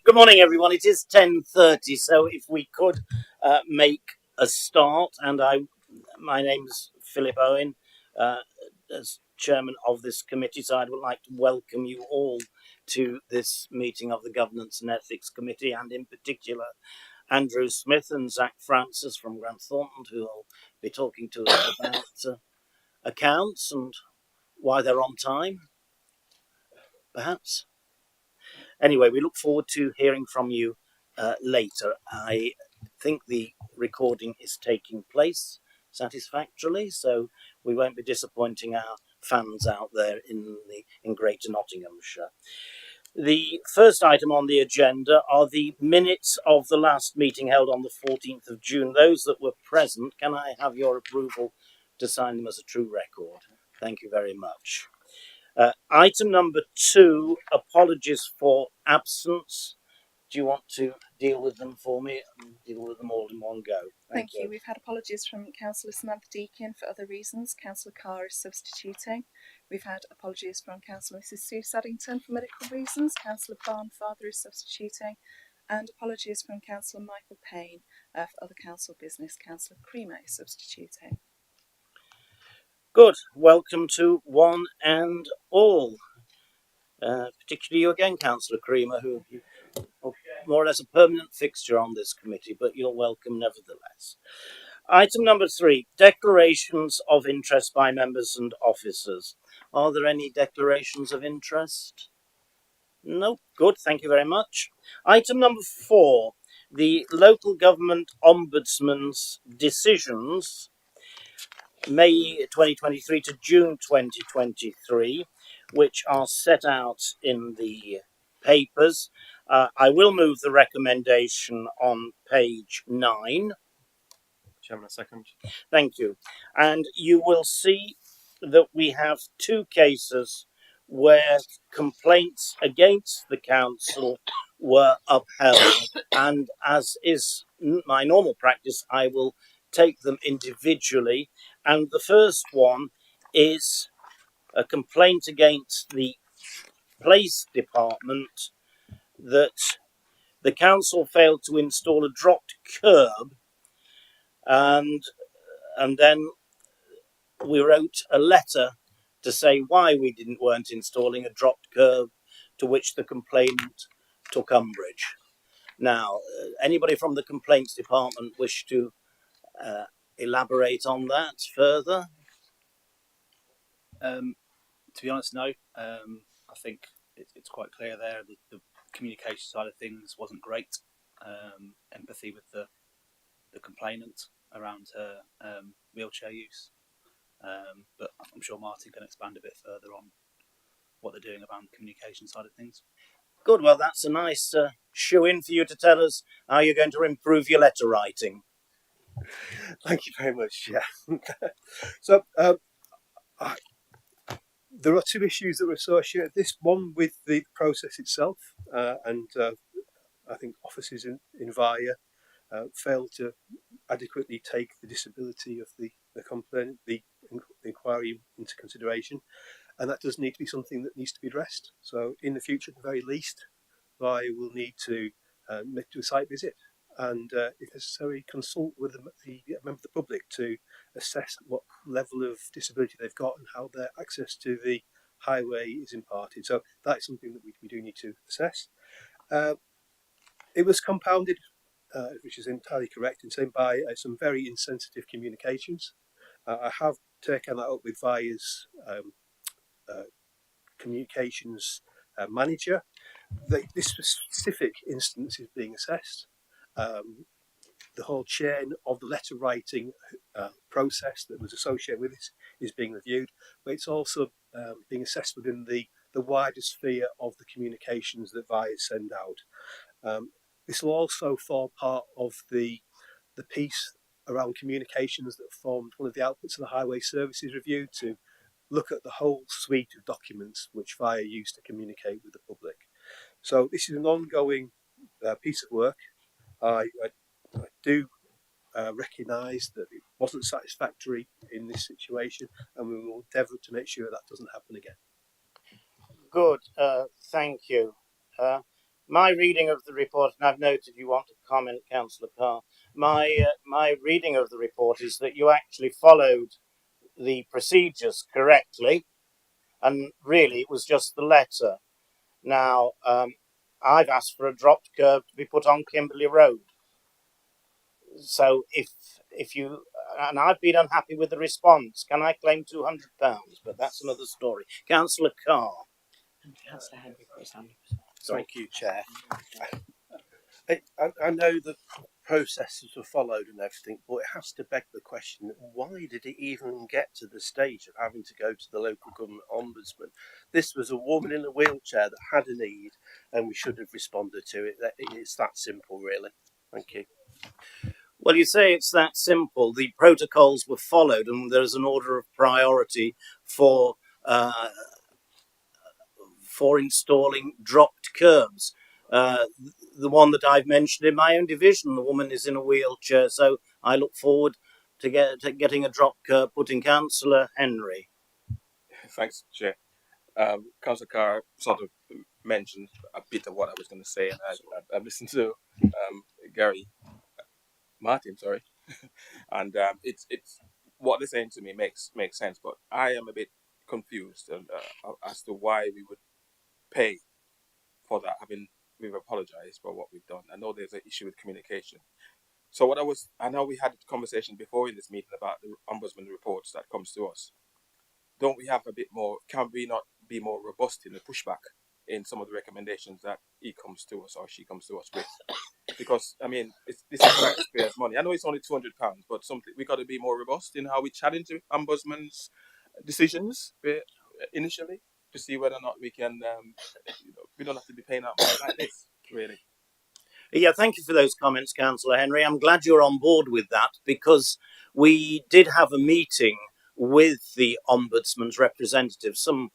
Good morning, everyone. It is 10:30, so if we could make a start, and my name's Philip Owen, as chairman of this committee, so I would like to welcome you all to this meeting of the Governance and Ethics Committee, and in particular Andrew Smith and Zach Francis from Grant Thornton, who will be talking to us about accounts and why they're on time, perhaps. Anyway, we look forward to hearing from you later. I think the recording is taking place satisfactorily, so we won't be disappointing our fans out there in Greater Nottinghamshire. The first item on the agenda are the minutes of the last meeting held on the 14th of June. Those that were present, can I have your approval to sign them as a true record? Thank you very much. Item number 2, apologies for absence. Do you want to deal with them for me and deal with them all in one go? Thank you. We've had apologies from Councillor Samantha Deakin for other reasons. Councillor Carr is substituting. We've had apologies from Councillor Mrs Sue Saddington for medical reasons. Councillor Barnfather is substituting. And apologies from Councillor Michael Payne for other council business. Councillor Creamer is substituting. Good. Welcome to one and all. Particularly you again, Councillor Creamer, who are more or less a permanent fixture on this committee, but you're welcome nevertheless. Item number 3, declarations of interest by members and officers. Are there any declarations of interest? No, good, thank you very much. Item number 4, the local government ombudsman's decisions, May 2023 to June 2023, which are set out in the papers. I will move the recommendation on page 9. Chairman, a second. Thank you. And you will see that we have 2 cases where complaints against the council were upheld. And as is my normal practice, I will take them individually. And the first one is a complaint against the police department that the council failed to install a dropped curb, and then we wrote a letter to say why we weren't installing a dropped curb, to which the complainant took umbrage. Now, anybody from the complaints department wish to elaborate on that further? To be honest, no. I think it's quite clear there that the communication side of things wasn't great. Empathy with the complainant around her wheelchair use. But I'm sure Martin can expand a bit further on what they're doing around the communication side of things. Good, well, that's a nice shoe-in for you to tell us how you're going to improve your letter writing. Thank you very much, yeah. So, there are 2 issues that were associated. This one with the process itself, and I think officers in VIA failed to adequately take the disability of the complainant, the inquiry into consideration, and that does need to be something that needs to be addressed. So in the future, at the very least, VIA will need to do a site visit and, if necessary, consult with the member of the public to assess what level of disability they've got and how their access to the highway is imparted. So that's something that we do need to assess. It was compounded, which is entirely correct, in saying by some very insensitive communications. I have taken that up with VIA's communications manager. This specific instance is being assessed. The whole chain of the letter writing process that was associated with this is being reviewed, but it's also being assessed within the wider sphere of the communications that VIA send out. This will also form part of the piece around communications that formed one of the outputs of the Highway Services Review, to look at the whole suite of documents which VIA use to communicate with the public. So this is an ongoing piece of work. I do recognise that it wasn't satisfactory in this situation, and we will endeavour to make sure that doesn't happen again. Good. Thank you. My reading of the report, and I've noted you want to comment, Councillor Carr. My reading of the report is that you actually followed the procedures correctly, and really it was just the letter. Now, I've asked for a dropped curb to be put on Kimberley Road. So if you and I've been unhappy with the response, can I claim £200? But that's another story. Councillor Carr. Councillor Henry, please. Sorry. Thank you, Chair. I know the processes were followed and everything, but it has to beg the question, why did it even get to the stage of having to go to the local government ombudsman? This was a woman in a wheelchair that had a need, and we should have responded to it. It's that simple, really. Thank you. Well, you say it's that simple. The protocols were followed, and there's an order of priority for installing dropped curbs. The one that I've mentioned in my own division, the woman is in a wheelchair, so I look forward to getting a dropped curb put in. Councillor Henry. Thanks, Chair. Councillor Carr sort of mentioned a bit of what I was going to say, and I've listened to Gary Martin, and it's what they're saying to me makes sense, but I am a bit confused as to why we would pay for that. We've apologized for what we've done. I know there's an issue with communication. So I know we had a conversation before in this meeting about the ombudsman reports that comes to us. Don't we have a bit more? Can we not be more robust in the pushback in some of the recommendations that he comes to us or she comes to us with? Because this is taxpayers' money. I know it's only £200, but we got to be more robust in how we challenge the ombudsman's decisions initially to see whether or not we can. We don't have to be paying out money like this, really. Yeah, thank you for those comments, Councillor Henry. I'm glad you're on board with that, because we did have a meeting with the Ombudsman's representative some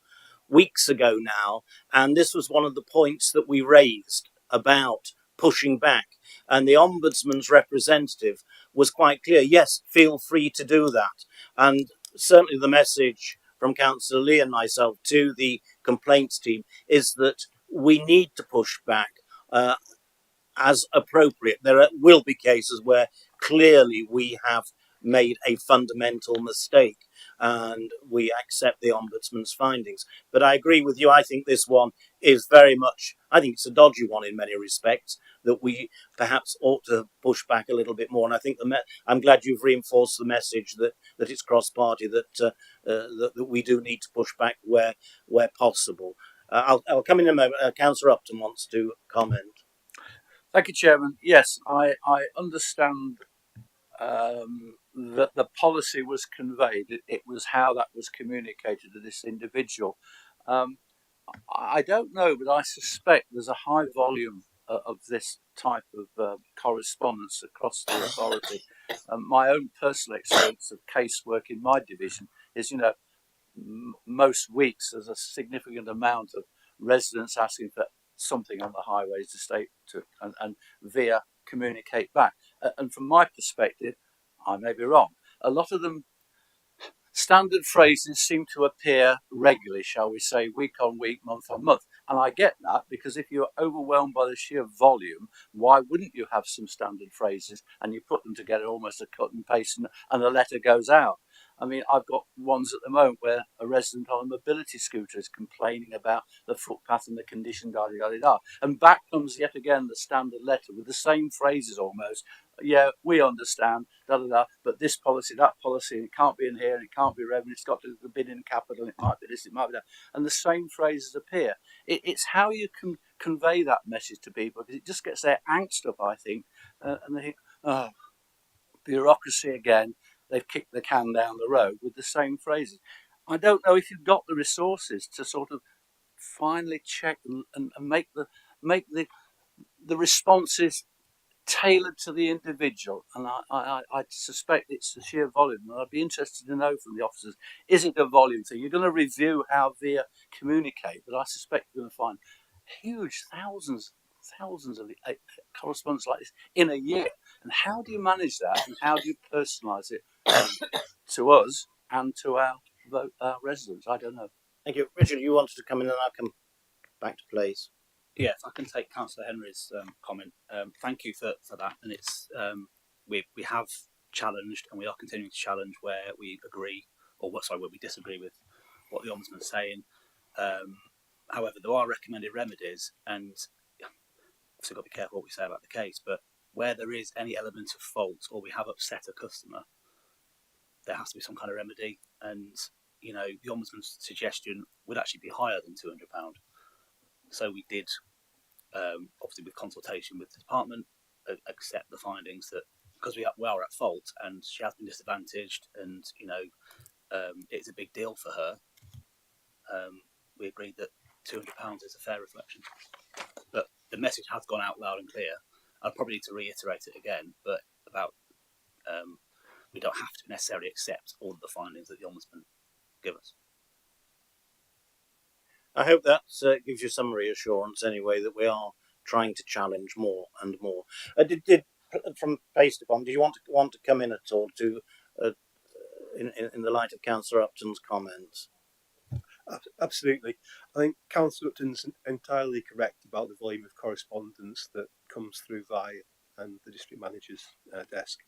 weeks ago now, and this was one of the points that we raised about pushing back. And the Ombudsman's representative was quite clear, yes, feel free to do that. And certainly the message from Councillor Lee and myself to the complaints team is that we need to push back as appropriate. There will be cases where clearly we have made a fundamental mistake and we accept the Ombudsman's findings. But I agree with you. I think this one is very much, I think it's a dodgy one in many respects, that we perhaps ought to push back a little bit more. And I think I'm glad you've reinforced the message that it's cross-party, that we do need to push back where possible. I'll come in a moment. Councillor Upton wants to comment. Thank you, Chairman. Yes, I understand that the policy was conveyed. It was how that was communicated to this individual. I don't know, but I suspect there's a high volume of this type of correspondence across the authority. My own personal experience of casework in my division is, most weeks there's a significant amount of residents asking for something on the highways estate and via communicate back. And from my perspective, I may be wrong, a lot of them, standard phrases seem to appear regularly, shall we say, week on week, month on month. And I get that, because if you're overwhelmed by the sheer volume, why wouldn't you have some standard phrases and you put them together almost a cut and paste and the letter goes out? I've got ones at the moment where a resident on a mobility scooter is complaining about the footpath and the condition, and back comes yet again the standard letter with the same phrases almost. Yeah, we understand, but this policy, that policy, it can't be in here, and it can't be revenue, it's got to be in capital, it might be this, it might be that. And the same phrases appear. It's how you can convey that message to people, because it just gets their angst up, I think, and they think, oh, bureaucracy again, they've kicked the can down the road with the same phrases. I don't know if you've got the resources to sort of finally check and make the responses tailored to the individual, and I suspect it's the sheer volume. And I'd be interested to know from the officers, is it a volume thing? You're going to review how VIA communicate, but I suspect you're going to find huge thousands of correspondence like this in a year. And how do you manage that, and how do you personalise it to us and to our residents? I don't know. Thank you. Richard, you wanted to come in and I'll come. back to place. Yeah, if I can take Councillor Henry's comment, thank you for that. And it's we have challenged and we are continuing to challenge where we agree or where we disagree with what the Ombudsman's saying. However, there are recommended remedies, and obviously got to be careful what we say about the case. But where there is any element of fault or we have upset a customer, there has to be some kind of remedy. And the Ombudsman's suggestion would actually be higher than £200. So we did. Obviously, with consultation with the department, accept the findings that because we are at fault and she has been disadvantaged, and it's a big deal for her. We agreed that £200 is a fair reflection, but the message has gone out loud and clear. I'd probably need to reiterate it again, but about we don't have to necessarily accept all of the findings that the Ombudsman give us. I hope that gives you some reassurance anyway that we are trying to challenge more and more. Did from based upon, do you want to come in at all to in the light of Councillor Upton's comments? Absolutely. I think Councillor Upton's entirely correct about the volume of correspondence that comes through via and the district manager's desk.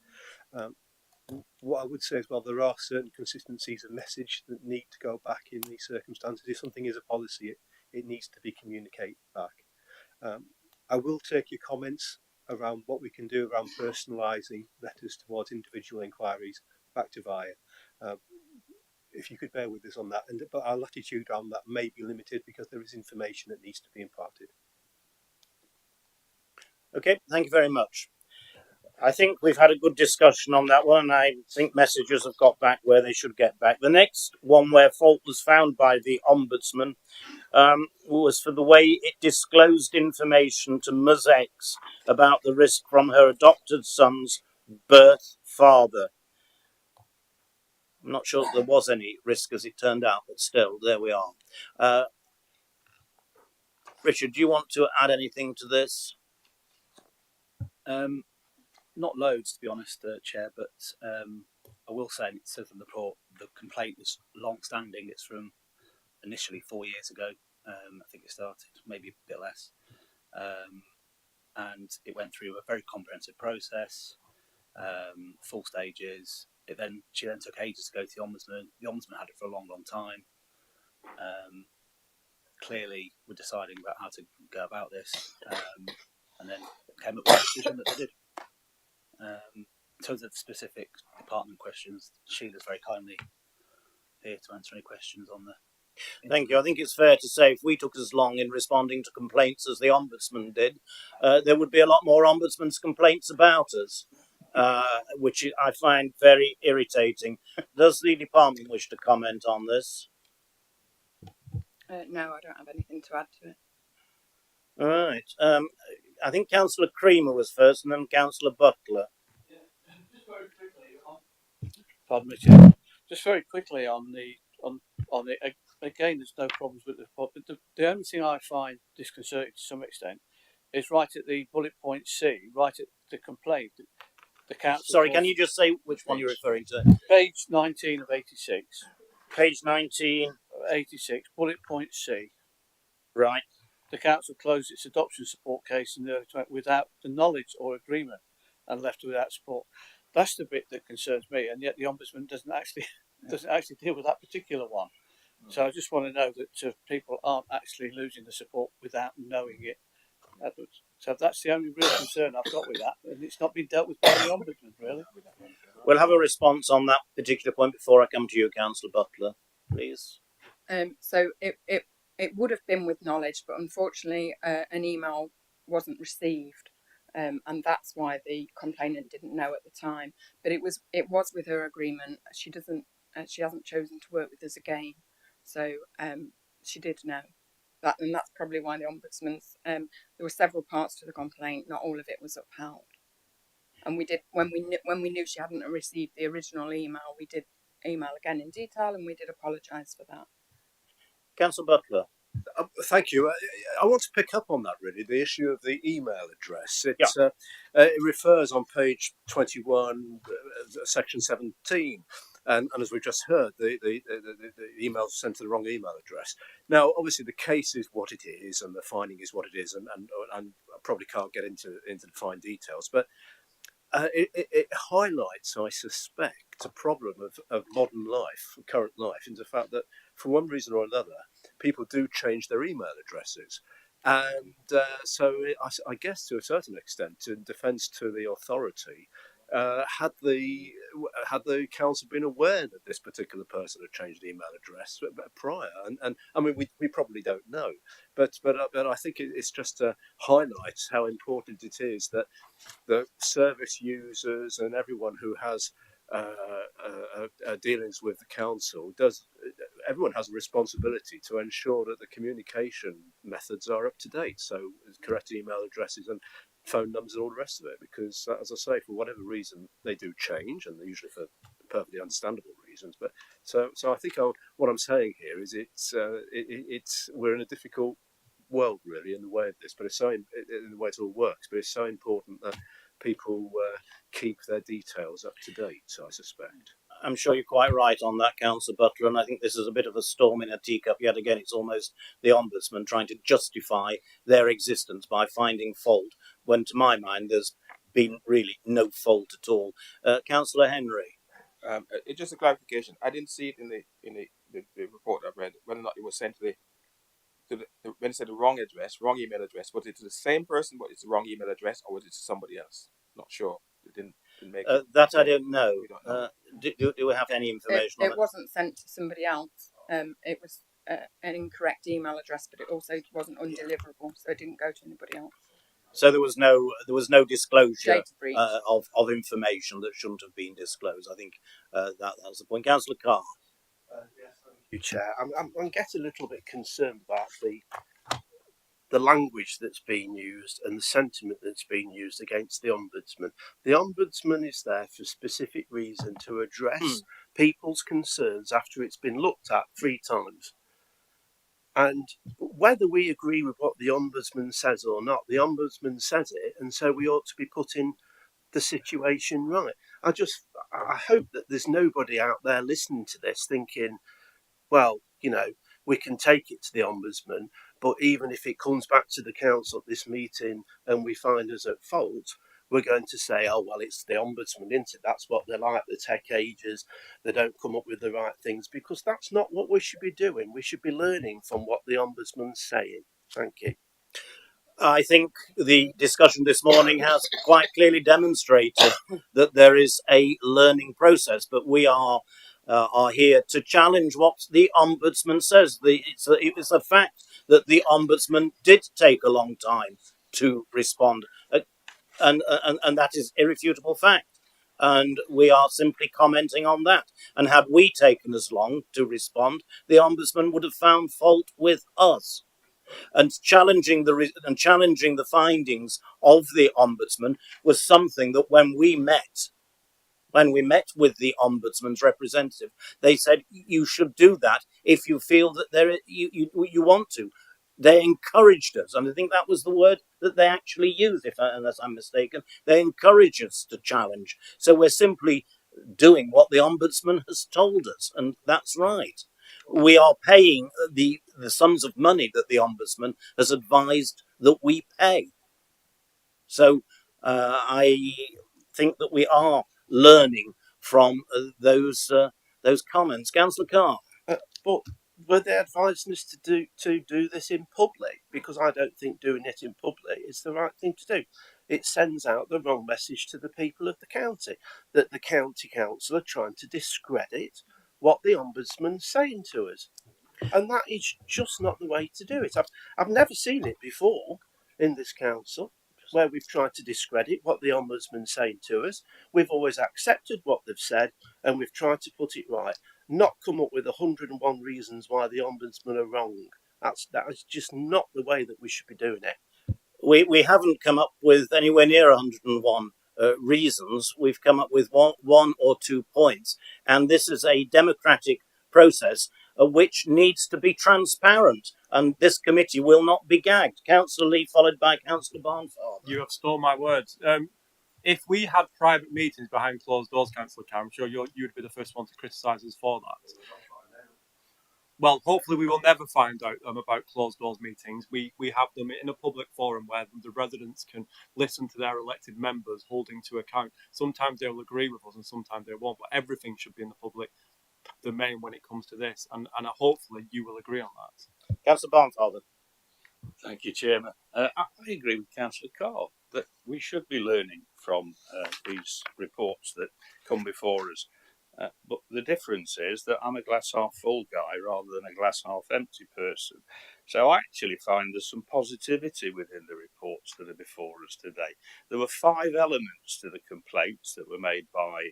What I would say as well, there are certain consistencies of message that need to go back in these circumstances. If something is a policy, it needs to be communicated back. I will take your comments around what we can do around personalising letters towards individual inquiries back to VIA. If you could bear with us on that, but our latitude around that may be limited because there is information that needs to be imparted. Okay, thank you very much. I think we've had a good discussion on that one, and I think messages have got back where they should get back. The next one where fault was found by the Ombudsman was for the way it disclosed information to Ms. X about the risk from her adopted son's birth father. I'm not sure that there was any risk as it turned out, but still, there we are. Richard, do you want to add anything to this? Not loads, to be honest, Chair, but I will say, it says in the report, the complaint is long-standing. It's from initially 4 years ago. I think it started, maybe a bit less. And it went through a very comprehensive process, full stages. She then took ages to go to the Ombudsman. The Ombudsman had it for a long, long time. Clearly, we're deciding about how to go about this, and then came up with a decision that they did. In terms of specific department questions, Sheila's very kindly here to answer any questions on the. Thank you. I think it's fair to say if we took as long in responding to complaints as the Ombudsman did, there would be a lot more Ombudsman's complaints about us, which I find very irritating. Does the department wish to comment on this? No, I don't have anything to add to it. All right. I think Councillor Creamer was first, and then Councillor Butler. Just very quickly pardon me, Chair. Just very quickly on it. Again, there's no problems with the only thing I find disconcerting to some extent is right at the bullet point C, right at the complaint. The council. Sorry, can you just say which one you're referring to? Page 19 of 86. Page 19. 86, bullet point C. Right. The council closed its adoption support case in the early 20 without the knowledge or agreement and left without support. That's the bit that concerns me, and yet the Ombudsman doesn't actually deal with that particular one. So I just want to know that people aren't actually losing the support without knowing it. So that's the only real concern I've got with that, and it's not been dealt with by the Ombudsman, really. We'll have a response on that particular point before I come to you, Councillor Butler, please. So it would have been with knowledge, but unfortunately an email wasn't received, and that's why the complainant didn't know at the time. But it was with her agreement. She hasn't chosen to work with us again, so she did know that, and that's probably why the Ombudsman's there were several parts to the complaint. Not all of it was upheld, and we did when we knew she hadn't received the original email, we did email again in detail, and we did apologise for that. Councillor Butler. Thank you. I want to pick up on that, really, the issue of the email address. It refers on page 21, section 17, And as we've just heard, the email sent to the wrong email address. Now, obviously, the case is what it is, and the finding is what it is, and I probably can't get into the fine details, but it highlights, I suspect, a problem of modern life, current life, in the fact that for one reason or another, people do change their email addresses. And so I guess to a certain extent, in defence to the authority, had the council been aware that this particular person had changed the email address prior, and I mean we probably don't know, but I think it's just highlights how important it is that the service users and everyone who has dealings with the council everyone has a responsibility to ensure that the communication methods are up to date, so correct email addresses and phone numbers and all the rest of it, because as I say, for whatever reason they do change, and usually for perfectly understandable reasons. But so I think what I'm saying here is it's we're in a difficult world really in the way of this, but it's so in the way it all works, but it's so important that people keep their details up to date, I suspect. I'm sure you're quite right on that, Councillor Butler, and I think this is a bit of a storm in a teacup yet again. It's almost the Ombudsman trying to justify their existence by finding fault, when to my mind there's been really no fault at all. Councillor Henry. It's just a clarification. I didn't see it in the report I've read, whether or not it was sent to when it said the wrong address, wrong email address, was it to the same person, but it's the wrong email address, or was it to somebody else? Not sure. It didn't make it. That I don't know. We don't know. Do we have any information on it? It wasn't sent to somebody else. It was an incorrect email address, but it also wasn't undeliverable, so it didn't go to anybody else. So there was no disclosure of information that shouldn't have been disclosed. I think that was the point. Councillor Carr. Yes, thank you, Chair. I'm getting a little bit concerned about the language that's being used and the sentiment that's being used against the Ombudsman. The Ombudsman is there for a specific reason, to address people's concerns after it's been looked at 3 times. And whether we agree with what the Ombudsman says or not, the Ombudsman says it, and so we ought to be putting the situation right. I hope that there's nobody out there listening to this thinking, well, we can take it to the Ombudsman, but even if it comes back to the council at this meeting and we find us at fault, we're going to say, oh, well, it's the Ombudsman, isn't it? That's what they're like, the tech ages. They don't come up with the right things, because that's not what we should be doing. We should be learning from what the Ombudsman's saying. Thank you. I think the discussion this morning has quite clearly demonstrated that there is a learning process, but we are here to challenge what the Ombudsman says. It's a fact that the Ombudsman did take a long time to respond, and that is irrefutable fact. And we are simply commenting on that. And had we taken as long to respond, the Ombudsman would have found fault with us. And challenging the findings of the Ombudsman was something that when we met with the Ombudsman's representative, they said you should do that if you feel that you want to. They encouraged us, and I think that was the word that they actually used, unless I'm mistaken. They encourage us to challenge. So we're simply doing what the Ombudsman has told us, and that's right. We are paying the sums of money that the Ombudsman has advised that we pay. So I think that we are learning from those comments. Councillor Carr. But were they advising us to do this in public? Because I don't think doing it in public is the right thing to do. It sends out the wrong message to the people of the county, that the county council are trying to discredit what the Ombudsman's saying to us. And that is just not the way to do it. I've never seen it before in this council, where we've tried to discredit what the Ombudsman's saying to us. We've always accepted what they've said, and we've tried to put it right, not come up with 101 reasons why the Ombudsman are wrong. That is just not the way that we should be doing it. We haven't come up with anywhere near 101 reasons. We've come up with one or 2 points, and this is a democratic process which needs to be transparent, and this committee will not be gagged. Councillor Lee, followed by Councillor Barnfather. You have stole my words. if we had private meetings behind closed doors, Councillor Carr, I'm sure you'd be the first one to criticise us for that. Well, hopefully we will never find out about closed doors meetings. We have them in a public forum where the residents can listen to their elected members holding to account. Sometimes they'll agree with us and sometimes they won't, but everything should be in the public domain when it comes to this. And hopefully you will agree on that. Councillor Barnfather. Thank you, Chairman. I agree with Councillor Carr that we should be learning from these reports that come before us. But the difference is that I'm a glass half full guy rather than a glass half empty person. So I actually find there's some positivity within the reports that are before us today. There were 5 elements to the complaints that were made by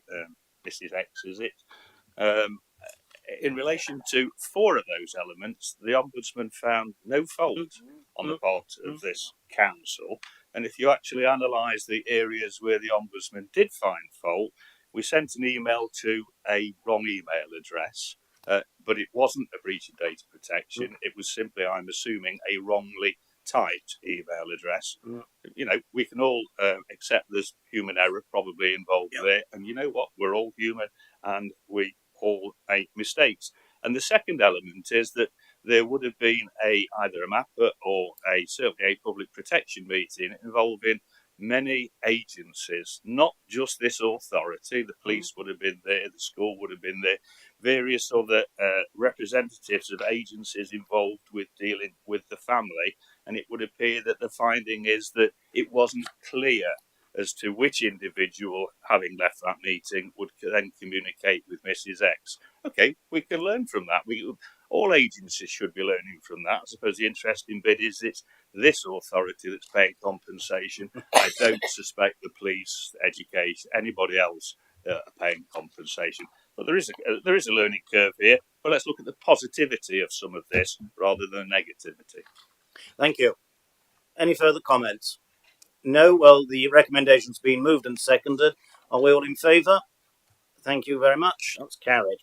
Mrs. X, is it? In relation to 4 of those elements, the Ombudsman found no fault on the part of this council. And if you actually analyse the areas where the Ombudsman did find fault, we sent an email to a wrong email address, but it wasn't a breach of data protection. It was simply, I'm assuming, a wrongly typed email address. You know, we can all accept there's human error probably involved there. And you know what? We're all human and we all make mistakes. And the second element is that there would have been either a MAPA or certainly a public protection meeting involving many agencies, not just this authority. The police would have been there, the school would have been there, various other representatives of agencies involved with dealing with the family. And it would appear that the finding is that it wasn't clear as to which individual, having left that meeting, would then communicate with Mrs. X. Okay, we can learn from that. All agencies should be learning from that. I suppose the interesting bit is it's this authority that's paying compensation. I don't suspect the police, education, anybody else are paying compensation. But there is a learning curve here. But let's look at the positivity of some of this rather than negativity. Thank you. Any further comments? No? Well, the recommendation's been moved and seconded. Are we all in favour? Thank you very much. That's carried.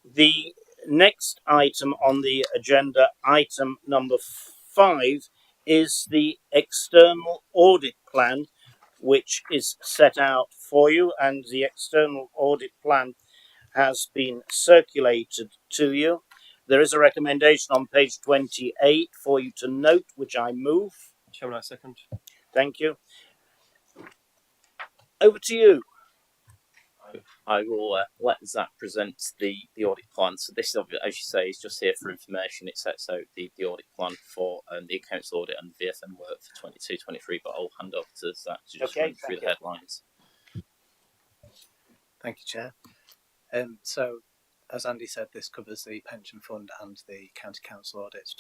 The next item on the agenda, item number 5, is the external audit plan, which is set out for you, and the external audit plan has been circulated to you. There is a recommendation on page 28 for you to note, which I move. Chairman, I second. Thank you. Over to you. I will let Zach present the audit plan. So this, as you say, is just here for information. It sets out the audit plan for the accounts audit and the VFM work for 22-23, but I'll hand over to Zach to just run through the headlines. Thank you, Chair. So, as Andy said, this covers the pension fund and the county council audits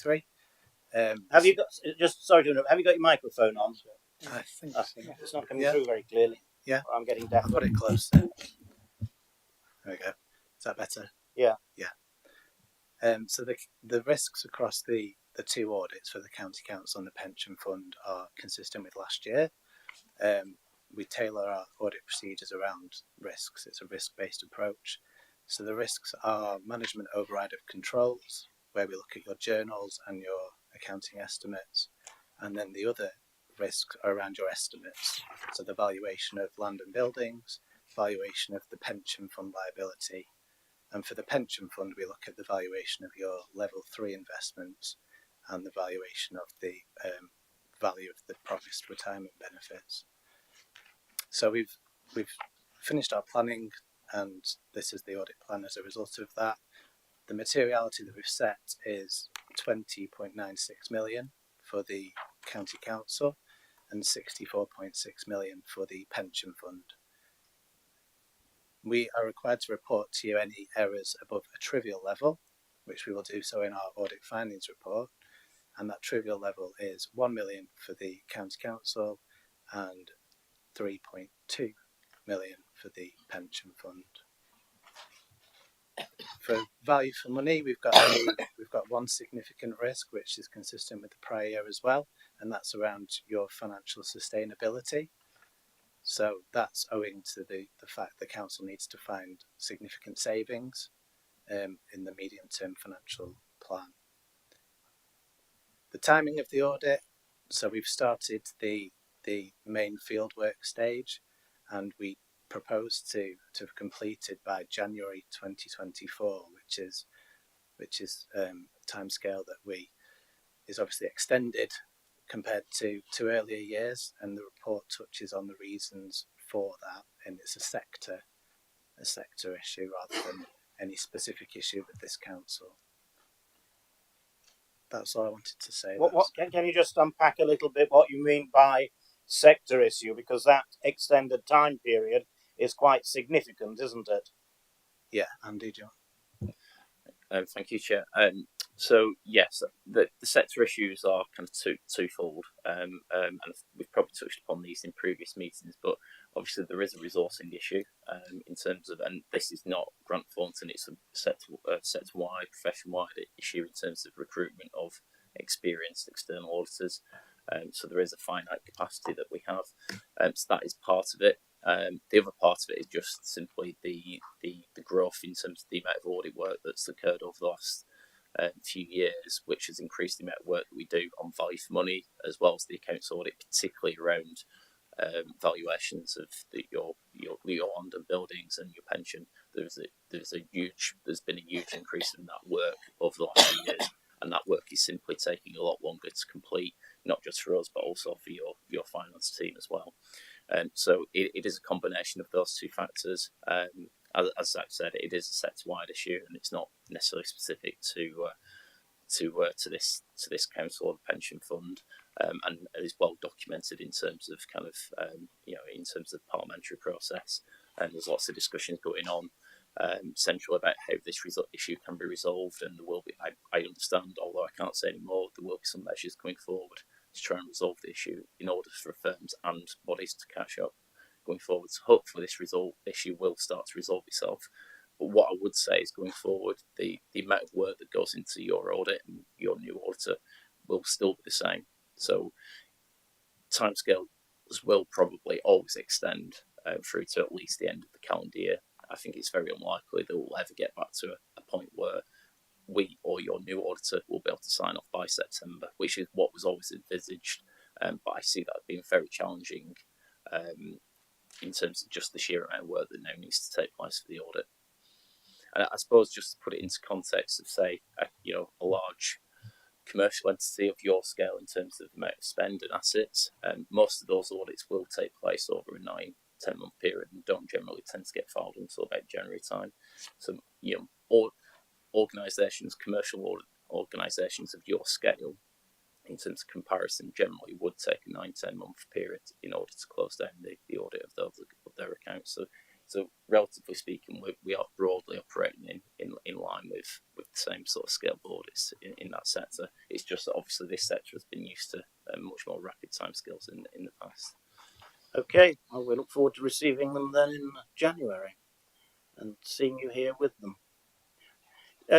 22-23. Have you got? Just sorry to interrupt. Have you got your microphone on? I think it's not coming through very clearly. Yeah, I'm getting deaf. I'll put it close. There we go. Is that better? Yeah. Yeah. So the risks across the 2 audits for the county council and the pension fund are consistent with last year. We tailor our audit procedures around risks. It's a risk-based approach. So the risks are management override of controls, where we look at your journals and your accounting estimates, and then the other risks are around your estimates. So the valuation of land and buildings, valuation of the pension fund liability, and for the pension fund we look at the valuation of your level 3 investments and the valuation of the value of the promised retirement benefits. So we've finished our planning, and this is the audit plan as a result of that. The materiality that we've set is 20.96 million for the county council and 64.6 million for the pension fund. We are required to report to you any errors above a trivial level, which we will do so in our audit findings report, and that trivial level is 1 million for the county council and 3.2 million for the pension fund. For value for money, we've got one significant risk, which is consistent with the prior year as well, and that's around your financial sustainability. So that's owing to the fact the council needs to find significant savings in the medium-term financial plan. The timing of the audit, so we've started the the main fieldwork stage, and we propose to have completed by January 2024, which is a timescale that is obviously extended compared to earlier years, and the report touches on the reasons for that, and it's a sector issue rather than any specific issue with this council. That's all I wanted to say. What can you just unpack a little bit what you mean by sector issue, because that extended time period is quite significant, isn't it? Yeah, Andy, John. Thank you, Chair. So yes, the sector issues are kind of twofold, and we've probably touched upon these in previous meetings. But obviously, there is a resourcing issue in terms of, and this is not Grant Thornton; it's a sector-wide, profession-wide issue in terms of recruitment of experienced external auditors. So there is a finite capacity that we have. So that is part of it. The other part of it is just simply the growth in terms of the amount of audit work that's occurred over the last few years, which has increased the amount of work that we do on value for money, as well as the accounts audit, particularly around valuations of your London buildings and your pension. There's been a huge increase in that work over the last few years, and that work is simply taking a lot longer to complete, not just for us but also for your finance team as well. So it is a combination of those two factors. As Zach said, it is a sector-wide issue, and it's not necessarily specific to this council or the pension fund, and it is well documented in terms of in terms of the parliamentary process. And there's lots of discussions going on central about how this issue can be resolved, and there will be. I understand, although I can't say any more, there will be some measures coming forward to try and resolve the issue in order for firms and bodies to catch up going forward. So hopefully this issue will start to resolve itself. But what I would say is going forward, the amount of work that goes into your audit and your new auditor will still be the same. So timescales will probably always extend through to at least the end of the calendar year. I think it's very unlikely that we'll ever get back to a point where we or your new auditor will be able to sign off by September, which is what was always envisaged. But I see that being very challenging in terms of just the sheer amount of work that now needs to take place for the audit. And I suppose just to put it into context of, say, a large commercial entity of your scale in terms of amount of spend and assets, most of those audits will take place over a 9-10 month period and don't generally tend to get filed until about January time. So, organisations, commercial organisations of your scale, in terms of comparison, generally would take a 9-10 month period in order to close down the audit of their accounts. So relatively speaking, we are broadly operating in line with the same sort of scale of audits in that sector. It's just that obviously this sector has been used to much more rapid timescales in the past. Okay, well, we look forward to receiving them then in January and seeing you here with them.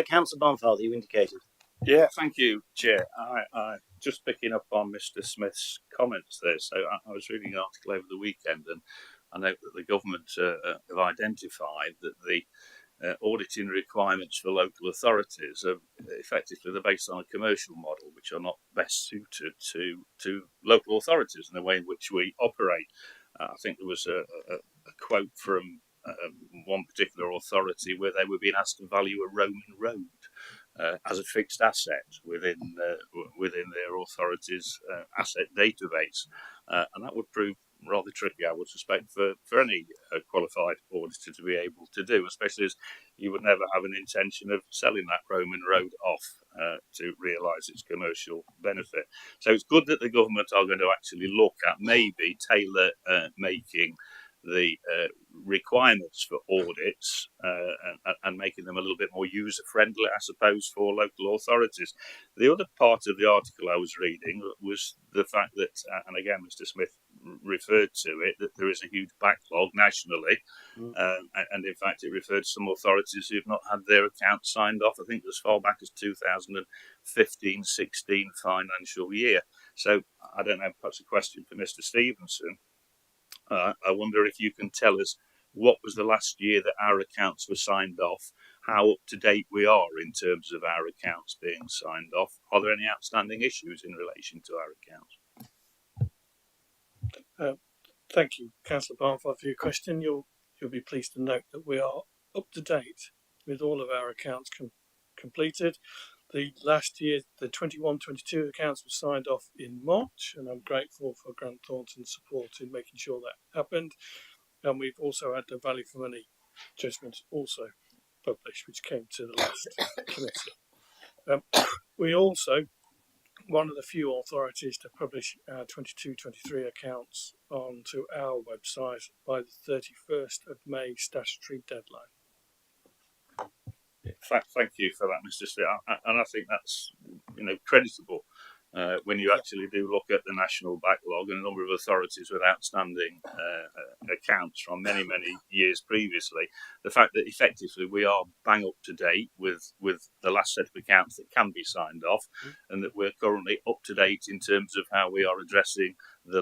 Councillor Barnfather, you indicated. Yeah, thank you, Chair. I just picking up on Mr. Smith's comments there. So I was reading an article over the weekend, and I note that the government have identified that the auditing requirements for local authorities are effectively they're based on a commercial model, which are not best suited to local authorities and the way in which we operate. I think there was a quote from one particular authority where they were being asked to value a Roman road as a fixed asset within their authority's asset database, and that would prove rather tricky, I would suspect, for any qualified auditor to be able to do, especially as you would never have an intention of selling that Roman road off to realise its commercial benefit. So it's good that the government are going to actually look at maybe tailor making the requirements for audits and making them a little bit more user-friendly, I suppose, for local authorities. The other part of the article I was reading was the fact that, and again, Mr. Smith referred to it, that there is a huge backlog nationally, and in fact it referred to some authorities who have not had their accounts signed off, I think as far back as 2015-16 financial year. So I don't know, perhaps a question for Mr. Stevenson. I wonder if you can tell us what was the last year that our accounts were signed off, how up to date we are in terms of our accounts being signed off. Are there any outstanding issues in relation to our accounts? Thank you, Councillor Barnford, for your question. You'll be pleased to note that we are up to date with all of our accounts completed. The last year, the 21-22 accounts were signed off in March, and I'm grateful for Grant Thornton's support in making sure that happened. And we've also had the value for money judgment also published, which came to the last committee. We also one of the few authorities to publish our 22-23 accounts onto our website by the 31st of May statutory deadline. Thank you for that, Mr. Street, and I think that's creditable when you actually do look at the national backlog and a number of authorities with outstanding accounts from many years previously. The fact that effectively we are bang up to date with the last set of accounts that can be signed off, and that we're currently up to date in terms of how we are addressing the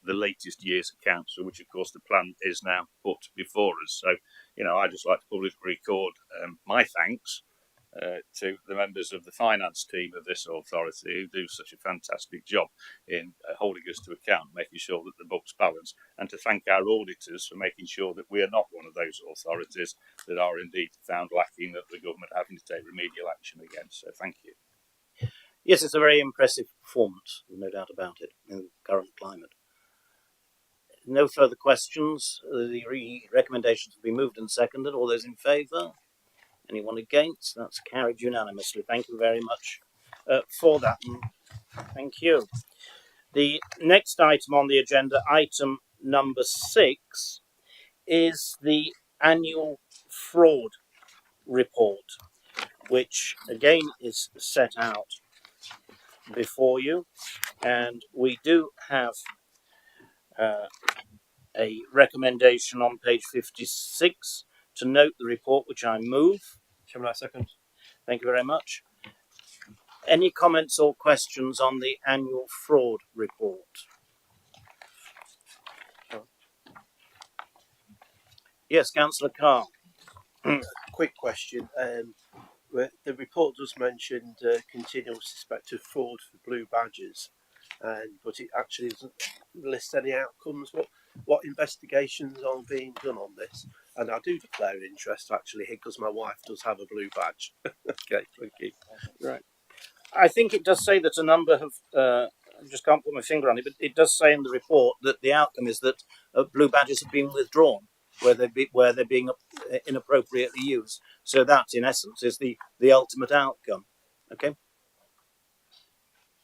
latest year's accounts, for which of course the plan is now put before us. So, I'd just like to publicly record my thanks to the members of the finance team of this authority who do such a fantastic job in holding us to account, making sure that the books balance, and to thank our auditors for making sure that we are not one of those authorities that are indeed found lacking, that the government having to take remedial action against. So thank you. Yes, it's a very impressive performance, no doubt about it, in the current climate. No further questions. The recommendations have been moved and seconded. All those in favour? Anyone against? That's carried unanimously. Thank you very much for that. Thank you. The next item on the agenda, item number 6, is the annual fraud report, which again is set out before you, and we do have a recommendation on page 56 to note the report, which I move. Chairman, I second. Thank you very much. Any comments or questions on the annual fraud report? Yes, Councillor Carr. Quick question. The report does mention continual suspected fraud for blue badges, but it actually doesn't list any outcomes. What investigations are being done on this? And I do declare an interest actually here because my wife does have a blue badge. Okay, thank you. Right. I think it does say that a number have, I just can't put my finger on it, but it does say in the report that the outcome is that blue badges have been withdrawn where they're being inappropriately used. So that, in essence, is the ultimate outcome. Okay.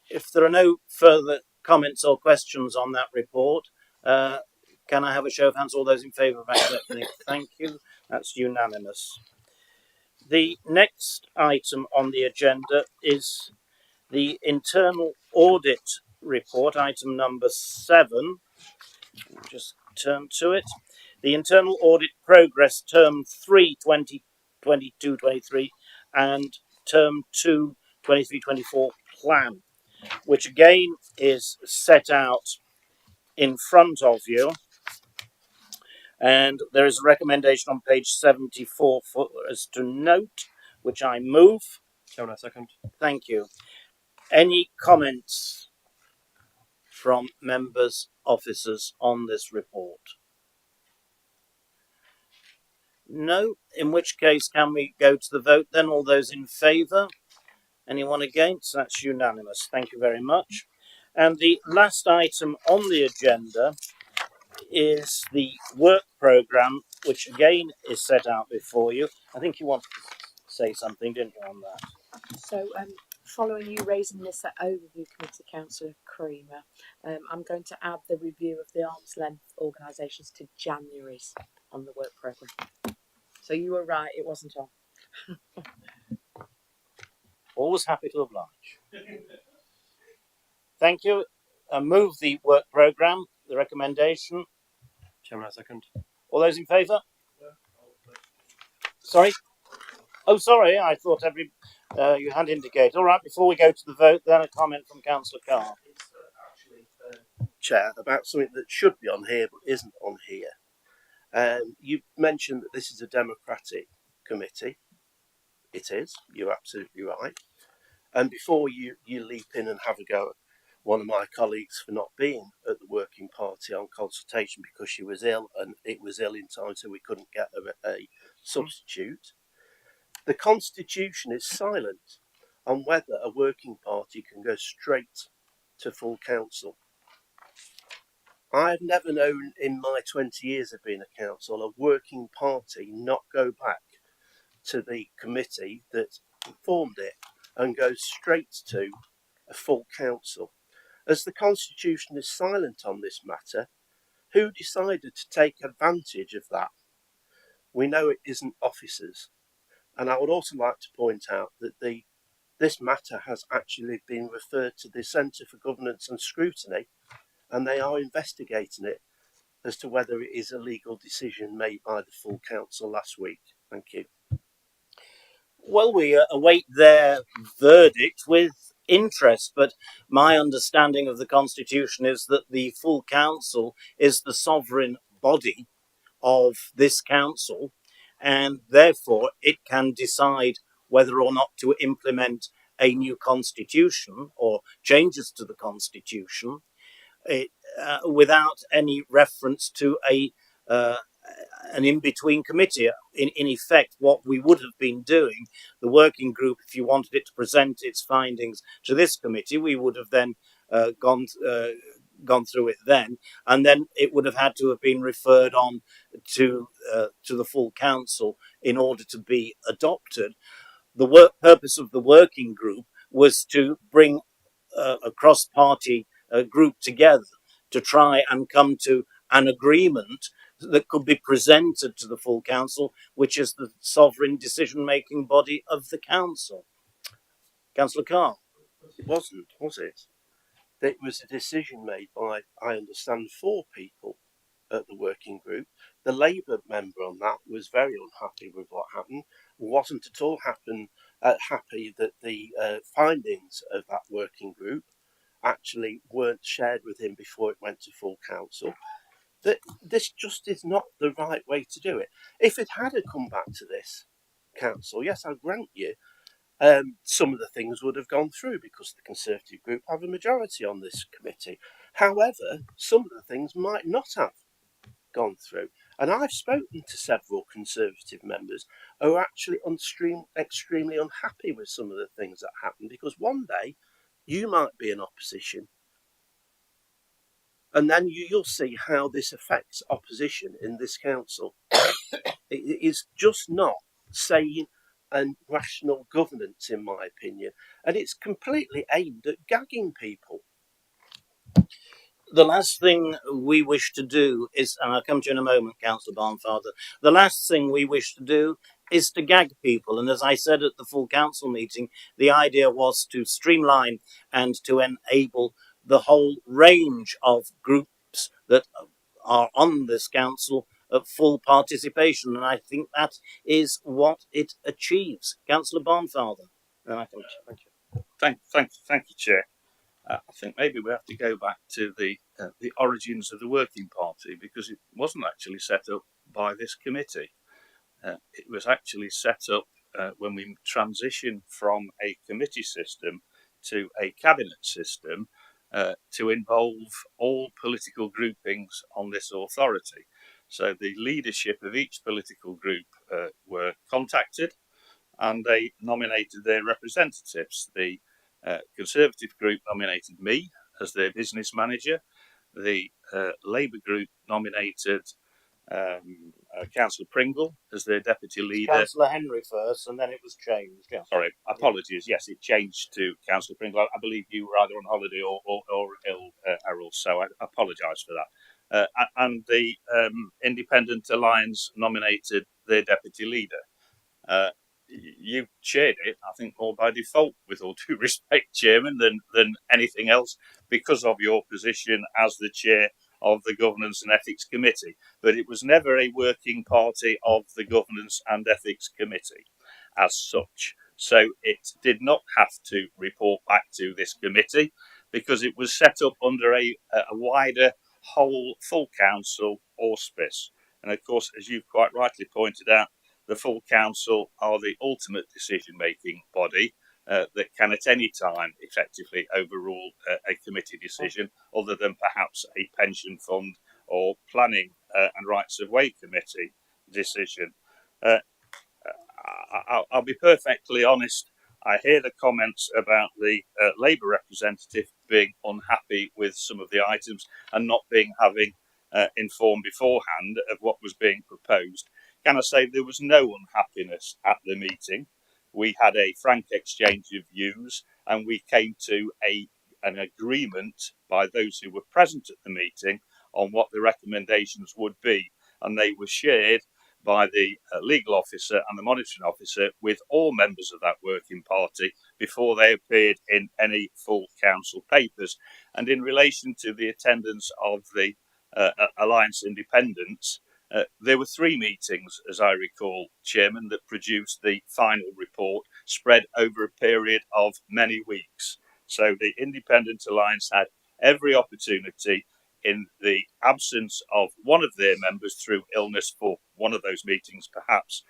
If there are no further comments or questions on that report, can I have a show of hands? All those in favour of accepting it? Thank you. That's unanimous. The next item on the agenda is the internal audit report, item number 7. I'll just turn to it. The internal audit progress term 3 2022-23 and term 2 23-24 plan, which again is set out in front of you. And there is a recommendation on page 74 for us to note, which I move. Chairman, I second. Thank you. Any comments from members, officers on this report? No, in which case can we go to the vote then? All those in favour? Anyone against? That's unanimous. Thank you very much. And the last item on the agenda is the work programme, which again is set out before you. I think you wanted to say something, didn't you, on that? So, following you raising this at Overview Committee, Councillor Creamer, I'm going to add the review of the arm's length organisations to January's on the work programme. So you were right, it wasn't on. Always happy to oblige. Thank you. Move the work programme, the recommendation. Chairman, I second. All those in favour? Sorry? Oh, sorry, I thought you had indicated. All right, before we go to the vote, then a comment from Councillor Carr. Chair, about something that should be on here but isn't on here. You mentioned that this is a democratic committee. It is. You're absolutely right. And before you leap in and have a go, one of my colleagues for not being at the working party on consultation because she was ill, and it was ill in time, so we couldn't get a substitute. The Constitution is silent on whether a working party can go straight to full council. I've never known in my 20 years of being a council a working party not go back to the committee that formed it and go straight to a full council. As the Constitution is silent on this matter, who decided to take advantage of that? We know it isn't officers. And I would also like to point out that this matter has actually been referred to the Centre for Governance and Scrutiny, and they are investigating it as to whether it is a legal decision made by the full council last week. Thank you. Well, we await their verdict with interest, but my understanding of the Constitution is that the full council is the sovereign body of this council, and therefore it can decide whether or not to implement a new constitution or changes to the constitution without any reference to an in-between committee. In effect, what we would have been doing, the working group, if you wanted it to present its findings to this committee, we would have then gone through it then, and then it would have had to have been referred on to the full council in order to be adopted. The purpose of the working group was to bring a cross-party group together to try and come to an agreement that could be presented to the full council, which is the sovereign decision-making body of the council. Councillor Carr. It wasn't, was it? It was a decision made by, I understand, 4 people at the working group. The Labour member on that was very unhappy with what happened, wasn't at all happy that the findings of that working group actually weren't shared with him before it went to full council. That this just is not the right way to do it. If it had come back to this council, yes, I grant you, some of the things would have gone through because the Conservative group have a majority on this committee. However, some of the things might not have gone through. And I've spoken to several Conservative members who are actually extremely unhappy with some of the things that happened, because one day you might be in opposition, and then you'll see how this affects opposition in this council. It is just not sane and rational governance, in my opinion, and it's completely aimed at gagging people. The last thing we wish to do is, and I'll come to you in a moment, Councillor Barnfather, the last thing we wish to do is to gag people. And as I said at the full council meeting, the idea was to streamline and to enable the whole range of groups that are on this council of full participation. And I think that is what it achieves. Councillor Barnfather. Thank you, Chair. I think maybe we have to go back to the origins of the working party, because it wasn't actually set up by this committee. It was actually set up when we transitioned from a committee system to a cabinet system to involve all political groupings on this authority. So the leadership of each political group were contacted, and they nominated their representatives. The Conservative group nominated me as their business manager. The Labour group nominated Councillor Pringle as their deputy leader. Councillor Henry first, and then it was changed. Yeah. Sorry, apologies. Yes, it changed to Councillor Pringle. I believe you were either on holiday or ill, Errol, so I apologise for that. And the Independent Alliance nominated their deputy leader. You chaired it, I think, more by default, with all due respect, Chairman, than anything else, because of your position as the chair of the Governance and Ethics Committee. But it was never a working party of the Governance and Ethics Committee as such. So it did not have to report back to this committee, because it was set up under a wider whole full council auspice. And of course, as you've quite rightly pointed out, the full council are the ultimate decision-making body, that can at any time effectively overrule a committee decision, other than perhaps a pension fund or planning and rights of way committee decision. I'll be perfectly honest. I hear the comments about the Labour representative being unhappy with some of the items and not having informed beforehand of what was being proposed. Can I say there was no unhappiness at the meeting? We had a frank exchange of views, and we came to an agreement by those who were present at the meeting on what the recommendations would be, and they were shared by the legal officer and the monitoring officer with all members of that working party before they appeared in any full council papers. And in relation to the attendance of the Alliance Independents, there were 3 meetings, as I recall, Chairman, that produced the final report spread over a period of many weeks. So the Independent Alliance had every opportunity, in the absence of one of their members through illness for one of those meetings, perhaps,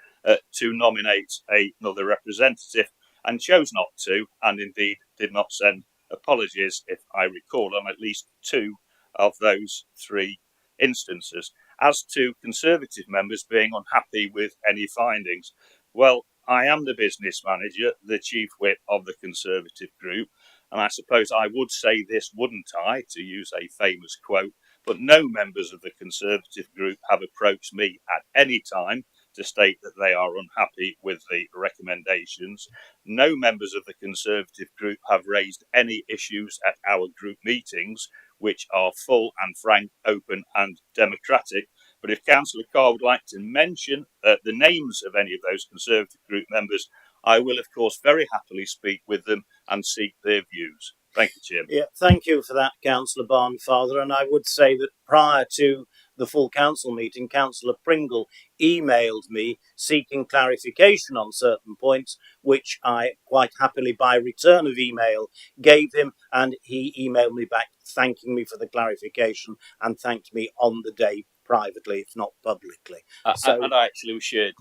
to nominate another representative, and chose not to, and indeed did not send apologies, if I recall, on at least 2 of those 3 instances. As to Conservative members being unhappy with any findings, well, I am the business manager, the chief whip of the Conservative group, and I suppose I would say this, wouldn't I, to use a famous quote, but no members of the Conservative group have approached me at any time to state that they are unhappy with the recommendations. No members of the Conservative group have raised any issues at our group meetings, which are full and frank, open and democratic. But if Councillor Carr would like to mention the names of any of those Conservative group members, I will, of course, very happily speak with them and seek their views. Thank you, Chairman. Yeah, thank you for that, Councillor Barnfather. And I would say that prior to the full council meeting, Councillor Pringle emailed me seeking clarification on certain points, which I quite happily, by return of email, gave him, and he emailed me back thanking me for the clarification and thanked me on the day privately, if not publicly. And I actually shared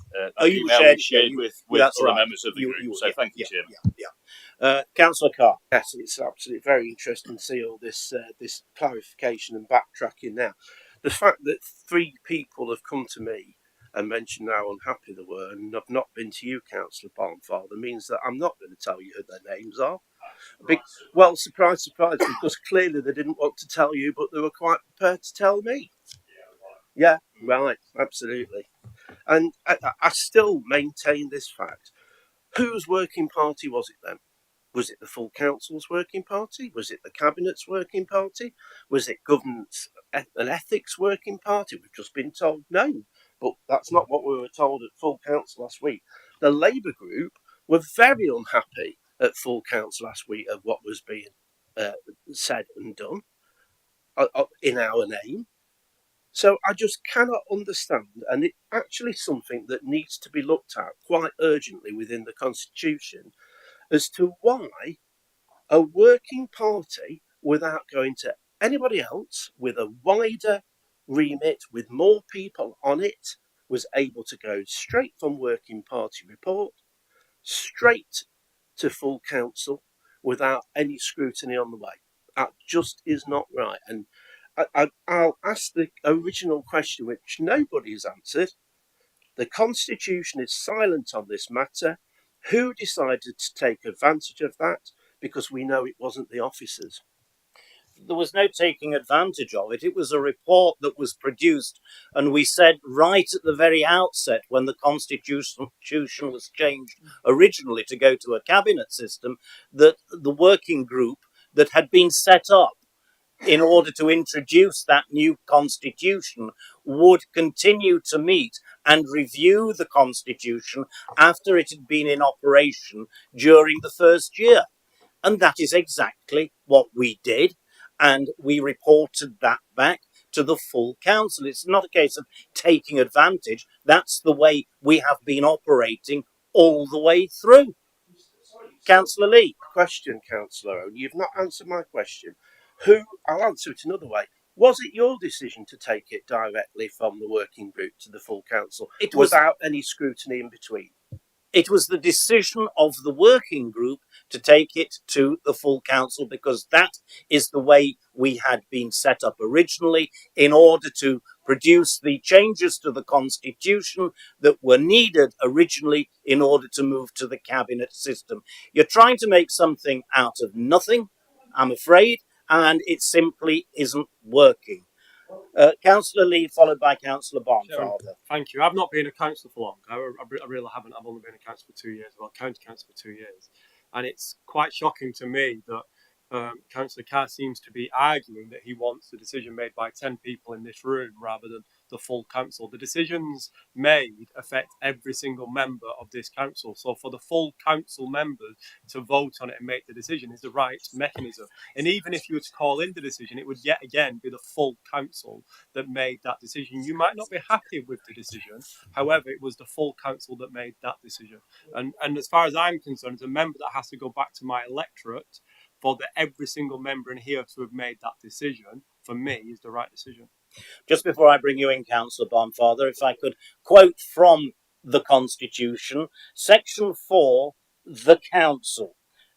you shared with other members of the group. So thank you, Chairman. Councillor Carr. Yes, it's absolutely very interesting to see all this this clarification and backtracking now. The fact that 3 people have come to me and mentioned how unhappy they were and have not been to you, Councillor Barnfather, means that I'm not going to tell you who their names are. Well, surprise, surprise, because clearly they didn't want to tell you, but they were quite prepared to tell me. Yeah, right, absolutely. And I still maintain this fact. Whose working party was it then? Was it the full council's working party? Was it the cabinet's working party? Was it governance and ethics working party? We've just been told no, but that's not what we were told at full council last week. The Labour group were very unhappy at full council last week of what was being said and done in our name. So I just cannot understand, and it's actually something that needs to be looked at quite urgently within the Constitution, as to why a working party, without going to anybody else, with a wider remit, with more people on it, was able to go straight from working party report, straight to full council, without any scrutiny on the way. That just is not right. And I'll ask the original question, which nobody has answered. The Constitution is silent on this matter. Who decided to take advantage of that? Because we know it wasn't the officers. There was no taking advantage of it. It was a report that was produced, and we said right at the very outset, when the Constitution was changed originally to go to a cabinet system, that the working group that had been set up in order to introduce that new constitution would continue to meet and review the constitution after it had been in operation during the first year. And that is exactly what we did. And we reported that back to the full council. It's not a case of taking advantage. That's the way we have been operating all the way through. Councillor Lee. Question, Councillor Owen. You've not answered my question. I'll answer it another way. Was it your decision to take it directly from the working group to the full council without any scrutiny in between? It was the decision of the working group to take it to the full council, because that is the way we had been set up originally in order to produce the changes to the constitution that were needed originally in order to move to the cabinet system. You're trying to make something out of nothing, I'm afraid, and it simply isn't working. Councillor Lee, followed by Councillor Barnfather. Thank you. I've not been a councillor for long. I really haven't. I've only been a councillor for 2 years, well, county councillor for 2 years. And it's quite shocking to me that Councillor Carr seems to be arguing that he wants the decision made by 10 people in this room rather than the full council. The decisions made affect every single member of this council. So for the full council members to vote on it and make the decision is the right mechanism. And even if you were to call in the decision, it would yet again be the full council that made that decision. You might not be happy with the decision. However, it was the full council that made that decision. And as far as I'm concerned, as a member that has to go back to my electorate, for every single member in here to have made that decision, for me, is the right decision. Just before I bring you in, Councillor Barnfather, if I could quote from the Constitution, Section 4, the Council,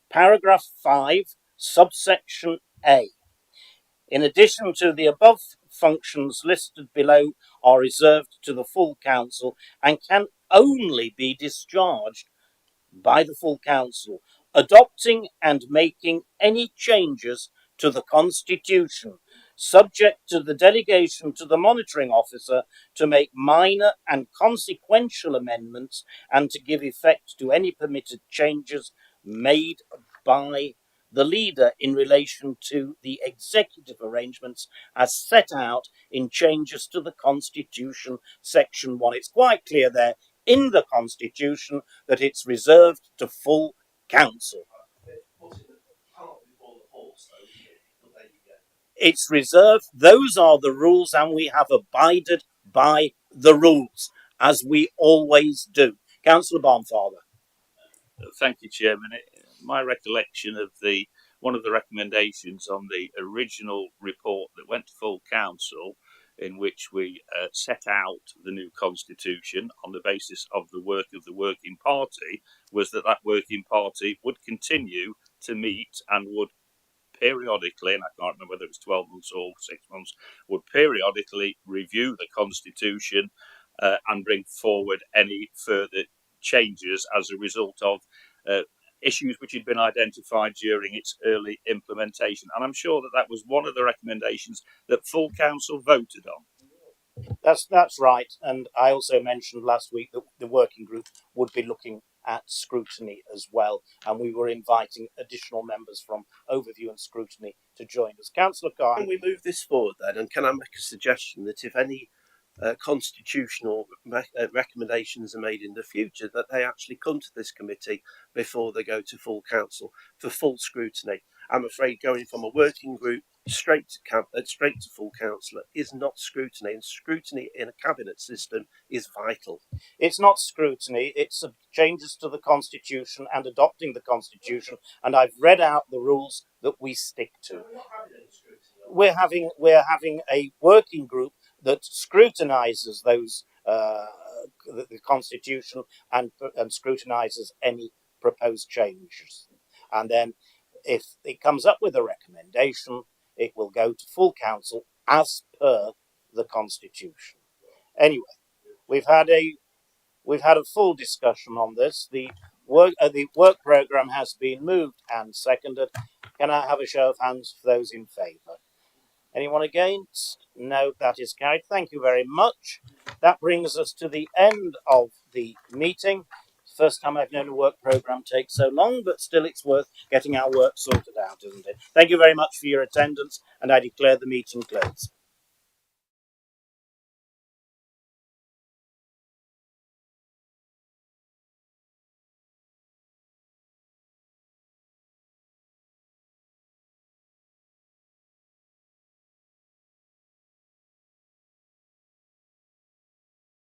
Paragraph 5, subsection A. In addition to the above functions listed below are reserved to the full council and can only be discharged by the full council, adopting and making any changes to the constitution, subject to the delegation to the monitoring officer to make minor and consequential amendments and to give effect to any permitted changes made by the leader in relation to the executive arrangements as set out in changes to the Constitution, Section 1. It's quite clear there in the Constitution that it's reserved to full council. It's reserved, those are the rules, and we have abided by the rules, as we always do. Councillor Barnfather. Thank you, Chairman. My recollection of one of the recommendations on the original report that went to full council, in which we set out the new constitution on the basis of the work of the working party, was that working party would continue to meet and would periodically, and I can't remember whether it was 12 months or 6 months, would periodically review the constitution and bring forward any further changes as a result of issues which had been identified during its early implementation. And I'm sure that was one of the recommendations that full council voted on. That's right. And I also mentioned last week that the working group would be looking at scrutiny as well. And we were inviting additional members from Overview and Scrutiny to join us. Councillor Carr. Can we move this forward then? And can I make a suggestion that if any constitutional recommendations are made in the future, that they actually come to this committee before they go to full council for full scrutiny? I'm afraid going from a working group straight to full councillor is not scrutiny, and scrutiny in a cabinet system is vital. It's not scrutiny, it's changes to the constitution and adopting the constitution, and I've read out the rules that we stick to. We're having a working group that scrutinises those the constitution and scrutinises any proposed changes, and then if it comes up with a recommendation, it will go to full council as per the constitution. Anyway, we've had a full discussion on this. The work programme has been moved and seconded. Can I have a show of hands for those in favour? Anyone against? No, that is carried. Thank you very much. That brings us to the end of the meeting. First time I've known a work programme take so long, but still it's worth getting our work sorted out, isn't it? Thank you very much for your attendance, and I declare the meeting closed.